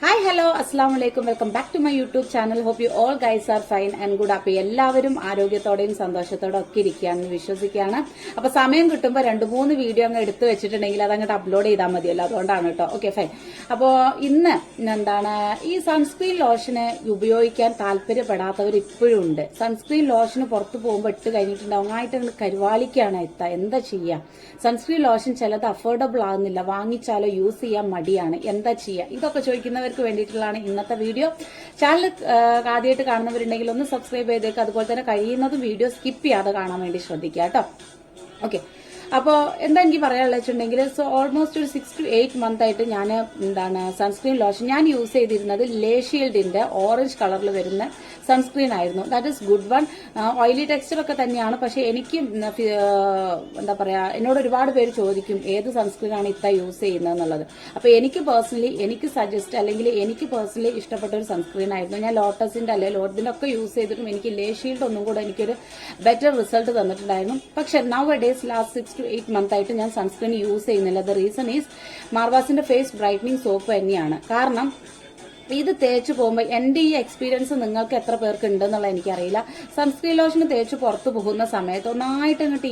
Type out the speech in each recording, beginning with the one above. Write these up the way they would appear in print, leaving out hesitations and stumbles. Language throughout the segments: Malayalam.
ഹായ് ഹലോ അസ്സാം വലൈക്കും welcome back to my YouTube channel. Hope you all guys are fine and good. അപ്പൊ എല്ലാവരും ആരോഗ്യത്തോടെയും സന്തോഷത്തോടെ ഒക്കെ ഇരിക്കുകയാണെന്ന് വിശ്വസിക്കുകയാണ്. അപ്പൊ സമയം കിട്ടുമ്പോൾ 2-3 വീഡിയോ അങ്ങ് എടുത്തു വെച്ചിട്ടുണ്ടെങ്കിൽ അത് അങ്ങോട്ട് അപ്ലോഡ് ചെയ്താൽ മതിയല്ലോ, അതുകൊണ്ടാണ് കേട്ടോ. Okay fine. അപ്പോൾ ഇന്ന് ഈ സൺസ്ക്രീൻ ലോഷന് ഉപയോഗിക്കാൻ താല്പര്യപ്പെടാത്തവർ ഇപ്പോഴും ഉണ്ട്. സൺസ്ക്രീൻ ലോഷന് പുറത്ത് പോകുമ്പോൾ ഇട്ട് കഴിഞ്ഞിട്ടുണ്ടാവും ആയിട്ട് കരുവാളിക്കാണ് എന്താ ചെയ്യുക? സൺസ്ക്രീൻ ലോഷൻ ചിലത് അഫോർഡബിൾ ആകുന്നില്ല, വാങ്ങിച്ചാലോ യൂസ് ചെയ്യാൻ മടിയാണ്, എന്താ ചെയ്യുക? ഇതൊക്കെ ചോദിക്കുന്നവർക്ക് വേണ്ടിയിട്ടുള്ളതാണ് ഇന്നത്തെ വീഡിയോ. ചാനൽ ആദ്യമായിട്ട് കാണുന്നവരുണ്ടെങ്കിൽ ഒന്ന് സബ്സ്ക്രൈബ് ചെയ്തേക്ക്. അതുപോലെ തന്നെ കഴിയുന്നതും വീഡിയോ സ്കിപ്പ് ചെയ്യാതെ കാണാൻ വേണ്ടി ശ്രദ്ധിക്കുക കേട്ടോ. ഓക്കെ, അപ്പോൾ എന്താ എനിക്ക് പറയാനുള്ളത് വെച്ചിട്ടുണ്ടെങ്കിൽ, സോ ഓൾമോസ്റ്റ് ഒരു 6 to 8 month ആയിട്ട് ഞാൻ സൺസ്ക്രീൻ ലോഷൻ ഞാൻ യൂസ് ചെയ്തിരുന്നത് ലേഷീൽഡിന്റെ ഓറഞ്ച് കളറിൽ വരുന്ന സൺസ്ക്രീൻ ആയിരുന്നു. That is good one. Oily texture ഒക്കെ തന്നെയാണ്. പക്ഷെ എനിക്ക് എന്താ പറയാ, എന്നോട് ഒരുപാട് പേര് ചോദിക്കും ഏത് സൺസ്ക്രീൻ ആണ് ഇത്ത യൂസ് ചെയ്യുന്നത് എന്നുള്ളത്. അപ്പൊ എനിക്ക് പേഴ്സണലി എനിക്ക് പേഴ്സണലി ഇഷ്ടപ്പെട്ട ഒരു സൺസ്ക്രീൻ ആയിരുന്നു. ഞാൻ ലോട്ടസിന്റെ ലോട്ടിന്റെ ഒക്കെ യൂസ് ചെയ്തിട്ടും എനിക്ക് ലേഷീൽഡ് ഒന്നും കൂടെ എനിക്കൊരു ബെറ്റർ റിസൾട്ട് തന്നിട്ടുണ്ടായിരുന്നു. പക്ഷെ nowadays last 6 to 8 month ആയിട്ട് ഞാൻ സൺസ്ക്രീൻ യൂസ് ചെയ്യുന്നില്ല. ദ റീസൺ ഈസ് മാർവാസിന്റെ ഫേസ് ബ്രൈറ്റനിങ് സോപ്പ് തന്നെയാണ്. കാരണം ഇത് തേച്ച് പോകുമ്പോൾ എന്റെ ഈ എക്സ്പീരിയൻസ് നിങ്ങൾക്ക് എത്ര പേർക്ക് ഉണ്ടെന്നുള്ള എനിക്കറിയില്ല. സൺസ്ക്രീൻ ലോഷൻ തേച്ച് പുറത്തു പോകുന്ന സമയത്ത് ഒന്നായിട്ട് ഇങ്ങോട്ട്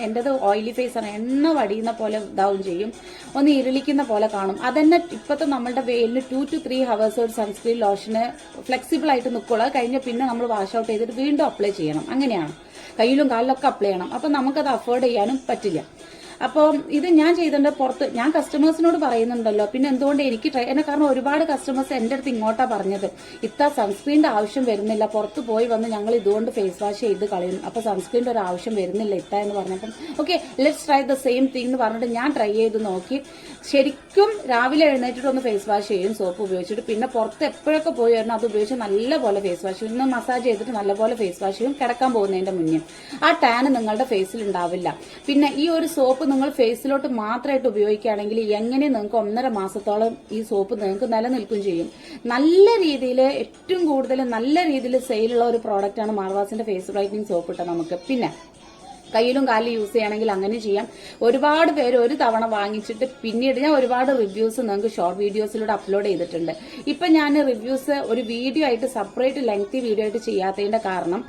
എന്റേത് ഓയിലി ഫേസ് ആണ്, എണ്ണ വടിയുന്ന പോലെ ഇതാവും ചെയ്യും, ഒന്ന് ഇരുളിക്കുന്ന പോലെ കാണും. അതന്നെ ഇപ്പോഴത്തെ നമ്മളുടെ വെയിലിന് 2 to 3 hours ഒരു സൺസ്ക്രീൻ ലോഷന് ഫ്ലെക്സിബിൾ ആയിട്ട് നിൽക്കുള്ളൂ. അത് കഴിഞ്ഞ പിന്നെ നമ്മൾ വാഷ് ഔട്ട് ചെയ്തിട്ട് വീണ്ടും അപ്ലൈ ചെയ്യണം. അങ്ങനെയാണ്, കയ്യിലും കാലിലൊക്കെ അപ്ലൈ ചെയ്യണം. അപ്പൊ നമുക്കത് അഫോർഡ് ചെയ്യാനും പറ്റില്ല. അപ്പോൾ ഇത് ഞാൻ ചെയ്തിട്ടുണ്ട് പുറത്ത്. ഞാൻ കസ്റ്റമേഴ്സിനോട് പറയുന്നുണ്ടല്ലോ, പിന്നെ എന്തുകൊണ്ട് എനിക്ക് കാരണം ഒരുപാട് കസ്റ്റമേഴ്സ് എന്റെ അടുത്ത് ഇങ്ങോട്ടാ പറഞ്ഞത്, ഇത്ത സൺസ്ക്രീനിന്റെ ആവശ്യം വരുന്നില്ല, പുറത്ത് പോയി വന്ന് ഞങ്ങൾ ഇതുകൊണ്ട് ഫേസ് വാഷ് ചെയ്ത് കളയും, അപ്പൊ സൺസ്ക്രീനിന്റെ ഒരു ആവശ്യം വരുന്നില്ല ഇത്ത എന്ന് പറഞ്ഞപ്പം okay let's try the same thing എന്ന് പറഞ്ഞിട്ട് ഞാൻ ട്രൈ ചെയ്ത് നോക്കി. ശരിക്കും രാവിലെ എഴുന്നേറ്റിട്ട് ഒന്ന് ഫേസ് വാഷ് ചെയ്യും സോപ്പ് ഉപയോഗിച്ചിട്ട്, പിന്നെ പുറത്ത് എപ്പോഴൊക്കെ പോയി വരണം അത് ഉപയോഗിച്ച് നല്ലപോലെ ഫേസ് വാഷ് ചെയ്യും, മസാജ് ചെയ്തിട്ട് നല്ലപോലെ ഫേസ് വാഷ് ചെയ്യും കിടക്കാൻ പോകുന്നതിന്റെ മുന്നേ. ആ ടാൻ നിങ്ങളുടെ ഫേസിൽ ഉണ്ടാവില്ല. പിന്നെ ഈ ഒരു സോപ്പ് നിങ്ങൾ ഫേസിലോട്ട് മാത്രമായിട്ട് ഉപയോഗിക്കുകയാണെങ്കിൽ എങ്ങനെ നിങ്ങൾക്ക് 1.5 മാസത്തോളം ഈ സോപ്പ് നിങ്ങൾക്ക് നിലനിൽക്കും ചെയ്യും. നല്ല രീതിയിൽ ഏറ്റവും കൂടുതൽ നല്ല രീതിയിൽ സെയിലുള്ള ഒരു പ്രോഡക്റ്റ് ആണ് മാർവാസിന്റെ ഫേസ് ബ്രൈറ്റനിങ് സോപ്പ് ഇട്ട നമുക്ക്. പിന്നെ കയ്യിലും കാലിലും യൂസ് ചെയ്യണമെങ്കിൽ അങ്ങനെ ചെയ്യാം. ഒരുപാട് പേര് ഒരു തവണ വാങ്ങിച്ചിട്ട് പിന്നീട് ഞാൻ ഒരുപാട് റിവ്യൂസ് നിങ്ങൾക്ക് ഷോർട്ട് വീഡിയോസിലൂടെ അപ്ലോഡ് ചെയ്തിട്ടുണ്ട്. ഇപ്പൊ ഞാൻ റിവ്യൂസ് ഒരു വീഡിയോ ആയിട്ട് സെപ്പറേറ്റ് ലെങ്തി വീഡിയോ ആയിട്ട് ചെയ്യാത്തതിന്റെ കാരണം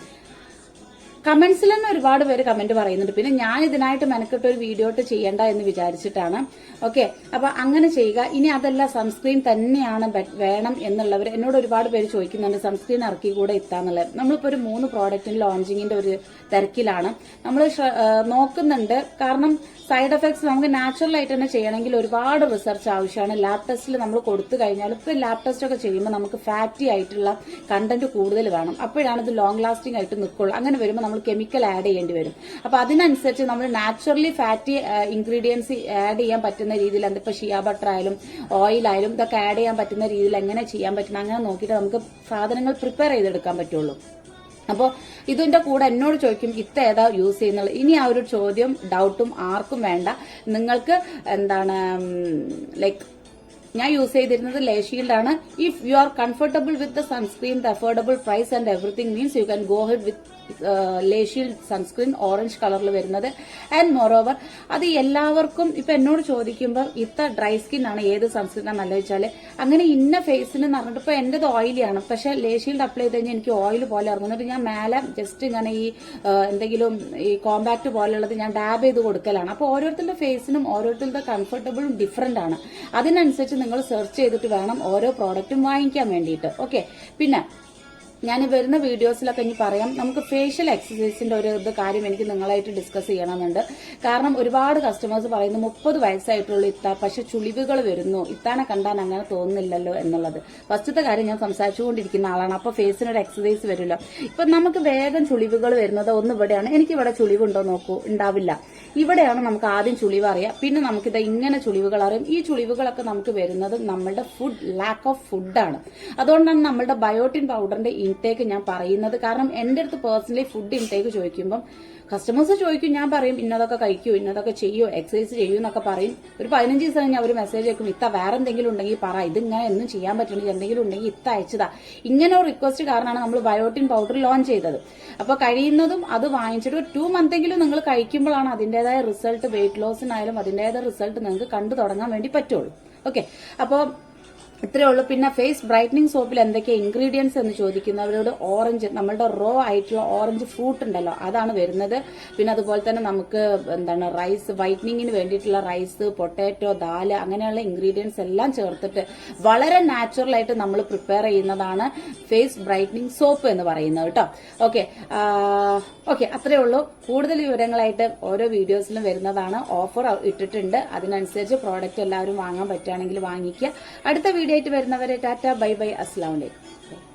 കമന്റ്സിൽ തന്നെ ഒരുപാട് പേര് കമന്റ് പറയുന്നുണ്ട്. പിന്നെ ഞാൻ ഇതിനായിട്ട് മെനക്കെട്ട് ഒരു വീഡിയോ ഇട്ട് ചെയ്യണ്ട എന്ന് വിചാരിച്ചിട്ടാണ്. ഓക്കെ, അപ്പൊ അങ്ങനെ ചെയ്യുക. ഇനി അതല്ല സൺസ്ക്രീൻ തന്നെയാണ് വേണം എന്നുള്ളവർ എന്നോട് ഒരുപാട് പേര് ചോദിക്കുന്നുണ്ട്, സൺസ്ക്രീൻ ഇറക്കി കൂടെ എത്താന്നുള്ളത്. നമ്മളിപ്പോ ഒരു 3 പ്രോഡക്റ്റിന് ലോഞ്ചിങ്ങിന്റെ ഒരു തിരക്കിലാണ് നമ്മൾ നോക്കുന്നുണ്ട്. കാരണം സൈഡ് എഫക്ട്സ് നമുക്ക് നാച്ചുറൽ ആയിട്ട് തന്നെ ചെയ്യണമെങ്കിൽ ഒരുപാട് റിസർച്ച് ആവശ്യമാണ്. ലാബ് ടെസ്റ്റിൽ നമ്മൾ കൊടുത്തു കഴിഞ്ഞാൽ ഇപ്പൊ ലാബ് ടെസ്റ്റ് ഒക്കെ ചെയ്യുമ്പോൾ നമുക്ക് ഫാറ്റി ആയിട്ടുള്ള കണ്ടന്റ് കൂടുതൽ വേണം. അപ്പോഴാണ് ഇത് ലോങ് ലാസ്റ്റിംഗ് ആയിട്ട് നിൽക്കുള്ളൂ. അങ്ങനെ വരുമ്പോൾ നമ്മൾ കെമിക്കൽ ആഡ് ചെയ്യേണ്ടി വരും. അപ്പൊ അതിനനുസരിച്ച് നമ്മൾ നാച്ചുറലി ഫാറ്റി ഇൻഗ്രീഡിയൻസ് ആഡ് ചെയ്യാൻ പറ്റുന്ന രീതിയിൽ, എന്തിപ്പോ ഷിയ ബട്ടർ ആയാലും ഓയിലായാലും ഇതൊക്കെ ആഡ് ചെയ്യാൻ പറ്റുന്ന രീതിയിൽ എങ്ങനെ ചെയ്യാൻ പറ്റുന്ന അങ്ങനെ നോക്കിയിട്ട് നമുക്ക് സാധനങ്ങൾ പ്രിപ്പയർ ചെയ്തെടുക്കാൻ പറ്റുള്ളൂ. അപ്പോൾ ഇതിന്റെ കൂടെ എന്നോട് ചോദിക്കും ഇത്ത ഏതാ യൂസ് ചെയ്യുന്നത്. ഇനി ആ ഒരു ചോദ്യം ഡൗട്ടും ആർക്കും വേണ്ട. നിങ്ങൾക്ക് ഞാൻ യൂസ് ചെയ്തിരുന്നത് ലേഷീൽഡ് ആണ്. If you are comfortable with the sunscreen, the affordable price and everything means you can go head with La Shield sunscreen orange കളറിൽ വരുന്നത്. ആൻഡ് മോറോവർ അത് എല്ലാവർക്കും ഇപ്പൊ എന്നോട് ചോദിക്കുമ്പോൾ ഇത്ത ഡ്രൈ സ്കിൻ ആണ് ഏത് സൺസ്ക്രീൻ ആണ് നല്ല വെച്ചാല് അങ്ങനെ ഇന്ന ഫേസിന് പറഞ്ഞിട്ട് ഇപ്പൊ എന്റേത് ഓയിലിയാണ്, പക്ഷെ ലേഷീൽഡ് അപ്ലൈ ചെയ്ത് കഴിഞ്ഞാൽ എനിക്ക് ഓയിൽ പോലെ ഇറങ്ങുന്നുണ്ട്. ഞാൻ മേലെ ജസ്റ്റ് ഇങ്ങനെ ഈ എന്തെങ്കിലും ഈ കോമ്പാക്ട് പോലെയുള്ളത് ഞാൻ ഡാബ് ചെയ്ത് കൊടുക്കലാണ്. അപ്പൊ ഓരോരുത്തരുടെ ഫേസിനും ഓരോരുത്തരുടെ കംഫർട്ടബിളും ഡിഫറന്റ് ആണ്. അതിനനുസരിച്ച് നിങ്ങൾ സെർച്ച് ചെയ്തിട്ട് വേണം ഓരോ പ്രോഡക്റ്റും വാങ്ങിക്കാൻ വേണ്ടിയിട്ട്. ഓക്കെ, പിന്നെ ഞാൻ വരുന്ന വീഡിയോസിലൊക്കെ ഇനി പറയാം. നമുക്ക് ഫേഷ്യൽ എക്സസൈസിന്റെ ഒരു കാര്യം എനിക്ക് നിങ്ങളായിട്ട് ഡിസ്കസ് ചെയ്യണമെന്നുണ്ട്. കാരണം ഒരുപാട് കസ്റ്റമേഴ്സ് പറയുന്നു 30 വയസ്സായിട്ടുള്ളൂ ഇത്ത, പക്ഷെ ചുളിവുകൾ വരുന്നു, ഇത്താനെ കണ്ടാൻ അങ്ങനെ തോന്നുന്നില്ലല്ലോ എന്നുള്ളത്. ഫസ്റ്റത്തെ കാര്യം, ഞാൻ സംസാരിച്ചുകൊണ്ടിരിക്കുന്ന ആളാണ്, അപ്പൊ ഫേസിനൊരു എക്സസൈസ് വരുമല്ലോ. ഇപ്പൊ നമുക്ക് വേഗം ചുളിവുകൾ വരുന്നത് ഒന്ന് ഇവിടെയാണ്. എനിക്ക് ഇവിടെ ചുളിവുണ്ടോ നോക്കൂ, ഉണ്ടാവില്ല. ഇവിടെയാണ് നമുക്ക് ആദ്യം ചുളിവ് അറിയാം, പിന്നെ നമുക്കിത് ഇങ്ങനെ ചുളിവുകൾ അറിയാം. ഈ ചുളിവുകളൊക്കെ നമുക്ക് വരുന്നത് നമ്മളുടെ ലാക്ക് ഓഫ് ഫുഡാണ്. അതുകൊണ്ടാണ് നമ്മളുടെ ബയോട്ടിൻ പൗഡറിന്റെ ഇൻടേക്ക് ഞാൻ പറയുന്നത്. കാരണം എന്റെ അടുത്ത് പേഴ്സണലി ഫുഡ് ഇൻടേക്ക് ചോദിക്കുമ്പോൾ കസ്റ്റമേഴ്സ് ചോദിക്കും, ഞാൻ പറയും ഇന്നതൊക്കെ കഴിക്കൂ, ഇന്നതൊക്കെ ചെയ്യൂ, എക്സസൈസ് ചെയ്യൂ എന്നൊക്കെ പറയും. ഒരു 15 ദിവസം കഴിഞ്ഞ് അവർ മെസ്സേജ് അയക്കും, ഇത്ത വേറെ എന്തെങ്കിലും ഉണ്ടെങ്കിൽ പറ, ഇതിങ്ങനെ ഒന്നും ചെയ്യാൻ പറ്റുന്നില്ല, എന്തെങ്കിലും ഉണ്ടെങ്കിൽ ഇത്ത അയച്ചതാ. ഇങ്ങനെ ഒരു റിക്വസ്റ്റ് കാരണമാണ് നമ്മൾ ബയോട്ടിൻ പൗഡർ ലോഞ്ച് ചെയ്തത്. അപ്പൊ കഴിയുന്നതും അത് വാങ്ങിച്ചിട്ട് 2 month നിങ്ങൾ കഴിക്കുമ്പോഴാണ് അതിന്റേതായ റിസൾട്ട്, വെയിറ്റ് ലോസിനായാലും അതിന്റേതായ റിസൾട്ട് നിങ്ങൾക്ക് കണ്ടു തുടങ്ങാൻ വേണ്ടി പറ്റുള്ളൂ. ഓക്കെ, അപ്പോൾ ഇത്രയേ ഉള്ളൂ. പിന്നെ ഫേസ് ബ്രൈറ്റനിങ് സോപ്പിൽ എന്തൊക്കെയാ ഇൻഗ്രീഡിയൻസ് എന്ന് ചോദിക്കുന്നവരോട് ഓറഞ്ച്, നമ്മളുടെ റോ ആയിട്ടുള്ള ഓറഞ്ച് ഫ്രൂട്ട് ഉണ്ടല്ലോ അതാണ് വരുന്നത്. പിന്നെ അതുപോലെ തന്നെ നമുക്ക് എന്താണ് റൈസ്, വൈറ്റനിങ്ങിന് വേണ്ടിയിട്ടുള്ള റൈസ്, പൊട്ടാറ്റോ, ദാല് അങ്ങനെയുള്ള ഇൻഗ്രീഡിയൻസ് എല്ലാം ചേർത്തിട്ട് വളരെ നാച്ചുറൽ ആയിട്ട് നമ്മൾ പ്രിപ്പയർ ചെയ്യുന്നതാണ് ഫേസ് ബ്രൈറ്റനിങ് സോപ്പ് എന്ന് പറയുന്നത് കേട്ടോ. ഓക്കെ അത്രയേ ഉള്ളൂ. കൂടുതൽ വിവരങ്ങളായിട്ട് ഓരോ വീഡിയോസിലും വരുന്നതാണ്. ഓഫർ ഇട്ടിട്ടുണ്ട്, അതിനനുസരിച്ച് പ്രോഡക്റ്റ് എല്ലാവരും വാങ്ങാൻ പറ്റുകയാണെങ്കിൽ വാങ്ങിക്കുക. അടുത്ത വീഡിയോ ആയിട്ട് വരുന്നവരെ ടാറ്റ, ബൈ ബൈ, അസ്സലാമു അലൈക്കും.